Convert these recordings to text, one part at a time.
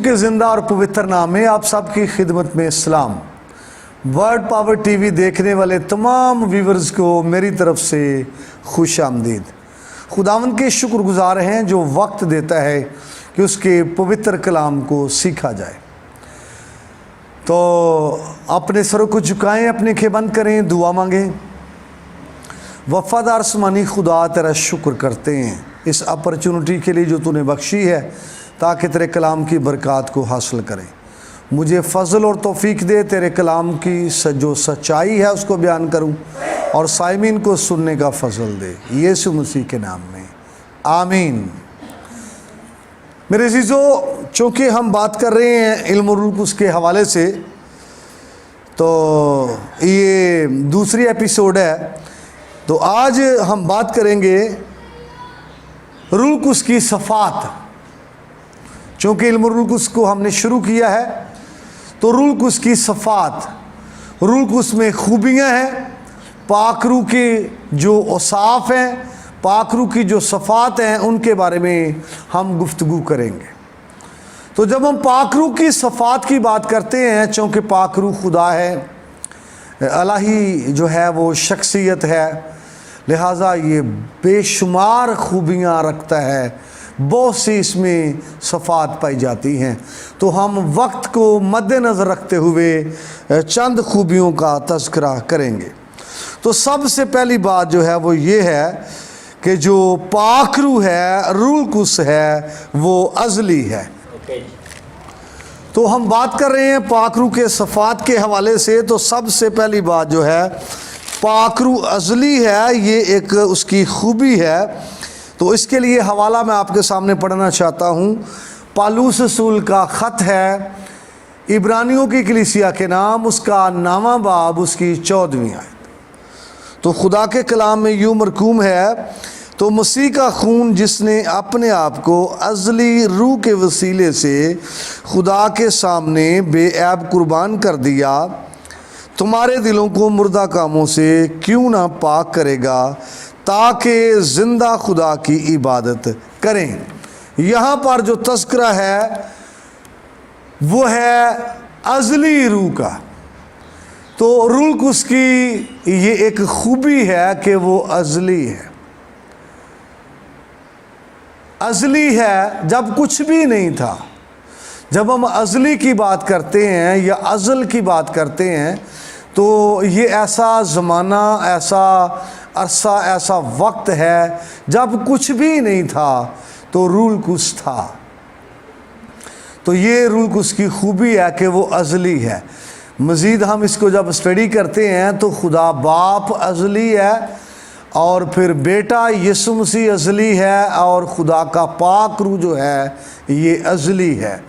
के ज़िंदा और पवित्र नाम में आप सबकी खिदमत में इस्लाम। वर्ड पावर टीवी देखने वाले तमाम व्यूवर्स को मेरी तरफ से खुश आमदीद। खुदावंद के शुक्रगुजार हैं जो वक्त देता है कि उसके पवित्र कलाम को सीखा जाए। तो अपने सरों को झुकाएं, अपनी आंखें बंद करें, दुआ मांगें। वफ़ादार आसमानी खुदा तेरा शुक्र करते हैं इस अपॉर्चुनिटी के लिए जो तूने बख्शी है ताकि तेरे कलाम की बरकत को हासिल करें। मुझे फ़ज़ल और तौफ़ीक दे, तेरे कलाम की जो सच्चाई है उसको बयान करूं और साइमीन को सुनने का फ़ज़ल दे, यीशु मसीह के नाम में आमीन। मेरे अज़ीज़ों, चूँकि हम बात कर रहे हैं इल्म रूह के हवाले से, तो ये दूसरी एपिसोड है। तो आज हम बात करेंगे रूह कुस की सफ़ात। चूँकि इल्म रूह को हमने शुरू किया है तो रूह कुस की सफ़ात, रूह कुस में खूबियाँ हैं, पाक रूह के जो औसाफ हैं, पाक रूह की जो सफ़ात हैं, उनके बारे में हम गुफ्तगू करेंगे। तो जब हम पाक रूह की सफ़ात की बात करते हैं, चूँकि पाक रूह खुदा है, इलाही जो है वो शख्सियत है, लिहाजा ये बेशुमार खूबियाँ रखता है, बहुत सी इसमें सफ़ात पाई जाती हैं। तो हम वक्त को मद्देनज़र रखते हुए चंद खूबियों का तज़किरा करेंगे। तो सबसे पहली बात जो है वो ये है कि जो पाक रूह है, रूह कुस है, वो अज़ली है। तो हम बात कर रहे हैं पाक रूह के सफ़ात के हवाले से। तो सबसे पहली बात जो है, पाक रूह अज़ली है, ये एक उसकी खूबी है। तो इसके लिए हवाला मैं आपके सामने पढ़ना चाहता हूँ। पालूस रसूल का ख़त है इब्रानियों की कलीसिया के नाम, उसका 9वां बाब, उसकी 14वीं आयत। तो खुदा के कलाम में यूँ मरकूम है, तो मसीह का खून जिसने अपने आप को अज़ली रूह के वसीले से खुदा के सामने बेऐब कुर्बान कर दिया, तुम्हारे दिलों को मुर्दा कामों से क्यों ना पाक करेगा ताकि ज़िंदा खुदा की इबादत करें। यहाँ पर जो तज़किरा है वो है अज़ली रूह का। तो रूह कुस की ये एक खूबी है कि वो अज़ली है। अज़ली है जब कुछ भी नहीं था। जब हम अज़ली की बात करते हैं या अज़ल की बात करते हैं तो ये ऐसा ज़माना, ऐसा अरसा, ऐसा वक्त है जब कुछ भी नहीं था तो रूह कुस था। तो ये रूह कुस की खूबी है कि वो अज़ली है। मज़ीद हम इसको जब स्टडी करते हैं तो खुदा बाप अज़ली है, और फिर बेटा यीशु मसीह अज़ली है, और खुदा का पाक रूह जो है ये अज़ली है।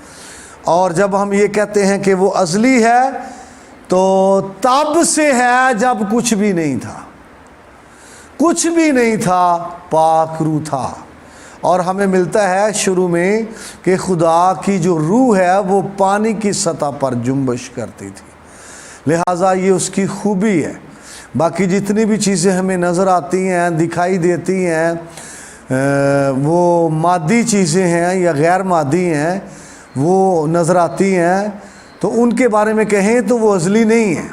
और जब हम ये कहते हैं कि वो अज़ली है तो तब से है जब कुछ भी नहीं था। कुछ भी नहीं था, पाक रूह था। और हमें मिलता है शुरू में कि खुदा की जो रूह है वो पानी की सतह पर जुम्बश करती थी, लिहाजा ये उसकी खूबी है। बाकी जितनी भी चीज़ें हमें नज़र आती हैं, दिखाई देती हैं, वो मादी चीज़ें हैं या गैर मादी हैं, वो नज़र आती हैं, तो उनके बारे में कहें तो वो अज़ली नहीं है।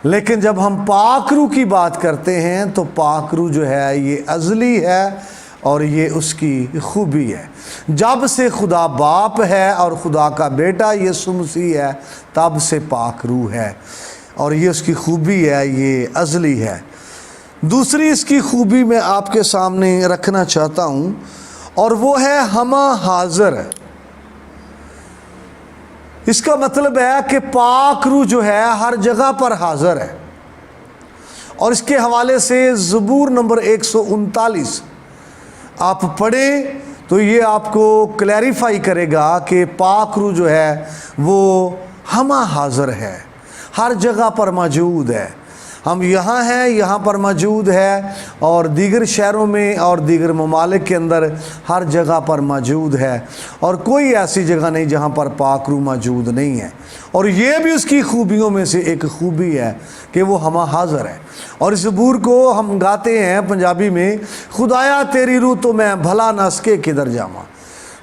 लेकिन जब हम पाक रूह की बात करते हैं तो पाक रूह जो है ये अज़ली है और ये उसकी खूबी है। जब से खुदा बाप है और खुदा का बेटा यीशु मसीह है, तब से पाक रूह है और ये उसकी खूबी है, ये अज़ली है। दूसरी इसकी खूबी मैं आपके सामने रखना चाहता हूँ और वो है हमा हाज़िर। इसका मतलब है कि पाक रूह जो है हर जगह पर हाज़िर है। और इसके हवाले से ज़बूर नंबर 139 आप पढ़ें तो ये आपको क्लैरिफाई करेगा कि पाक रूह जो है वो हमा हाज़िर है, हर जगह पर मौजूद है। हम यहाँ हैं, यहाँ पर मौजूद है, और दीगर शहरों में और दीगर ममालिक के अंदर हर जगह पर मौजूद है, और कोई ऐसी जगह नहीं जहाँ पर पाक रूह मौजूद नहीं है। और ये भी उसकी खूबियों में से एक खूबी है कि वो हमा हाज़िर है। और इस ज़बूर को हम गाते हैं पंजाबी में, खुदाया तेरी रूह तो मैं भला नस के किधर जावा।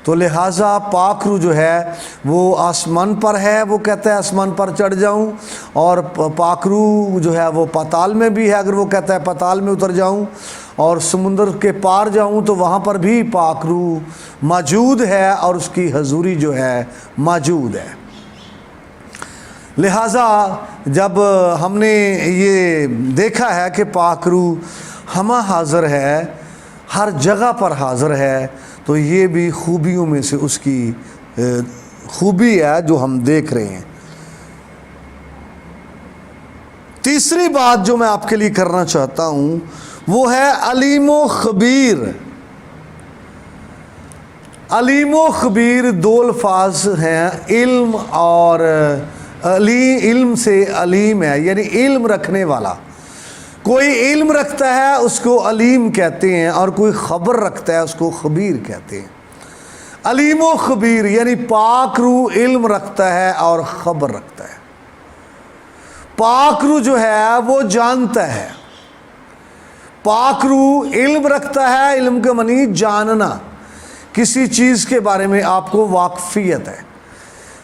تو لہٰذا پاک روح جو ہے وہ آسمان پر ہے، وہ کہتا ہے آسمان پر چڑھ جاؤں، اور پاک روح جو ہے وہ پاتال میں بھی ہے، اگر وہ کہتا ہے پاتال میں اتر جاؤں اور سمندر کے پار جاؤں تو وہاں پر بھی پاک روح موجود ہے اور اس کی حضوری جو ہے موجود ہے۔ لہٰذا جب ہم نے یہ دیکھا ہے کہ پاک روح ہمہ حاضر ہے، ہر جگہ پر حاضر ہے، تو یہ بھی خوبیوں میں سے اس کی خوبی ہے جو ہم دیکھ رہے ہیں۔ تیسری بات جو میں آپ کے لیے کرنا چاہتا ہوں وہ ہے علیم و خبیر۔ علیم و خبیر دو الفاظ ہیں، علم اور علم سے علیم ہے، یعنی علم رکھنے والا۔ کوئی علم رکھتا ہے اس کو علیم کہتے ہیں، اور کوئی خبر رکھتا ہے اس کو خبیر کہتے ہیں۔ علیم و خبیر یعنی پاک روح علم رکھتا ہے اور خبر رکھتا ہے۔ پاک روح جو ہے وہ جانتا ہے، پاک روح علم رکھتا ہے، علم کا معنی جاننا، کسی چیز کے بارے میں آپ کو واقفیت ہے۔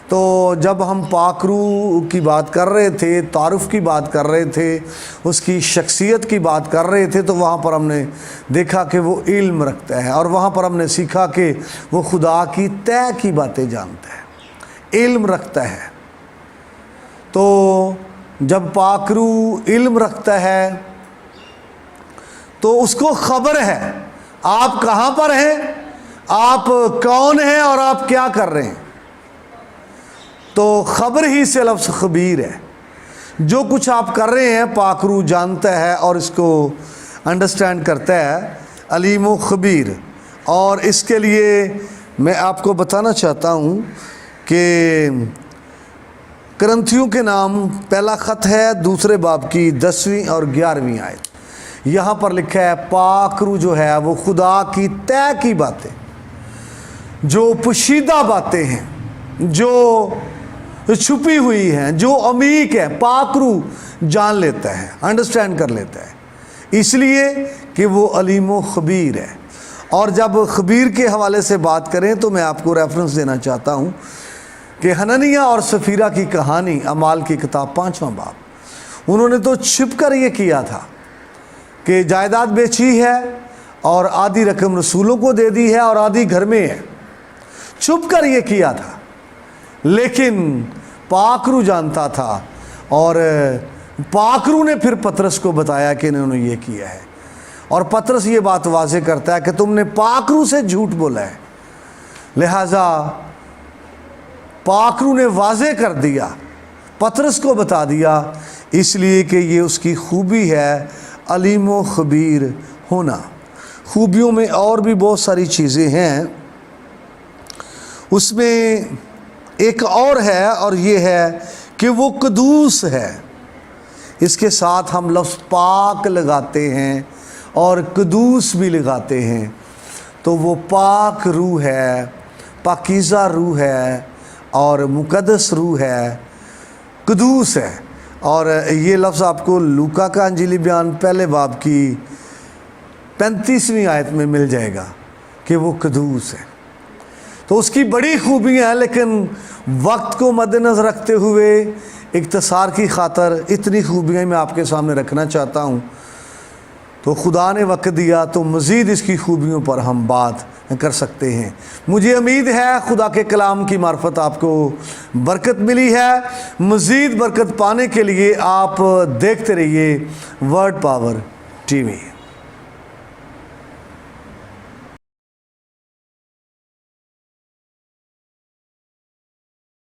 تو جب ہم پاک روح کی بات کر رہے تھے، تعارف کی بات کر رہے تھے، اس کی شخصیت کی بات کر رہے تھے، تو وہاں پر ہم نے دیکھا کہ وہ علم رکھتا ہے، اور وہاں پر ہم نے سیکھا کہ وہ خدا کی طے کی باتیں جانتا ہے، علم رکھتا ہے۔ تو جب پاک روح علم رکھتا ہے تو اس کو خبر ہے آپ کہاں پر ہیں، آپ کون ہیں اور آپ کیا کر رہے ہیں۔ تو خبر ہی سے لفظ خبیر ہے، جو کچھ آپ کر رہے ہیں پاک روح جانتا ہے اور اس کو انڈرسٹینڈ کرتا ہے، علیم و خبیر۔ اور اس کے لیے میں آپ کو بتانا چاہتا ہوں کہ کرنتھیوں کے نام پہلا خط ہے، دوسرے باب کی 10ویں اور 11ویں آیت۔ یہاں پر لکھا ہے پاک روح جو ہے وہ خدا کی طے کی باتیں، جو پوشیدہ باتیں ہیں، جو چھپی ہوئی ہیں، جو عمیق ہے، پاک روح جان لیتا ہے، انڈرسٹینڈ کر لیتا ہے، اس لیے کہ وہ علیم و خبیر ہے۔ اور جب خبیر کے حوالے سے بات کریں تو میں آپ کو ریفرنس دینا چاہتا ہوں کہ حنانیہ اور سفیرہ کی کہانی، اعمال کی کتاب 5واں باب، انہوں نے تو چھپ کر یہ کیا تھا کہ جائیداد بیچی ہے اور آدھی رقم رسولوں کو دے دی ہے اور آدھی گھر میں ہے، چھپ کر یہ کیا تھا، لیکن پاک روح جانتا تھا، اور پاک روح نے پھر پطرس کو بتایا کہ انہوں نے یہ کیا ہے، اور پطرس یہ بات واضح کرتا ہے کہ تم نے پاک روح سے جھوٹ بولا ہے۔ لہٰذا پاک روح نے واضح کر دیا، پطرس کو بتا دیا، اس لیے کہ یہ اس کی خوبی ہے علیم و خبیر ہونا۔ خوبیوں میں اور بھی بہت ساری چیزیں ہیں، اس میں ایک اور ہے، اور یہ ہے کہ وہ قدوس ہے۔ اس کے ساتھ ہم لفظ پاک لگاتے ہیں اور قدوس بھی لگاتے ہیں، تو وہ پاک روح ہے، پاکیزہ روح ہے اور مقدس روح ہے، قدوس ہے۔ اور یہ لفظ آپ کو لوکا کا انجیلی بیان پہلے باب کی 35ویں آیت میں مل جائے گا کہ وہ قدوس ہے۔ تو اس کی بڑی خوبیاں ہیں، لیکن وقت کو مد نظر رکھتے ہوئے اختصار کی خاطر اتنی خوبیاں میں آپ کے سامنے رکھنا چاہتا ہوں۔ تو خدا نے وقت دیا تو مزید اس کی خوبیوں پر ہم بات کر سکتے ہیں۔ مجھے امید ہے خدا کے کلام کی معرفت آپ کو برکت ملی ہے۔ مزید برکت پانے کے لیے آپ دیکھتے رہیے ورڈ پاور ٹی وی۔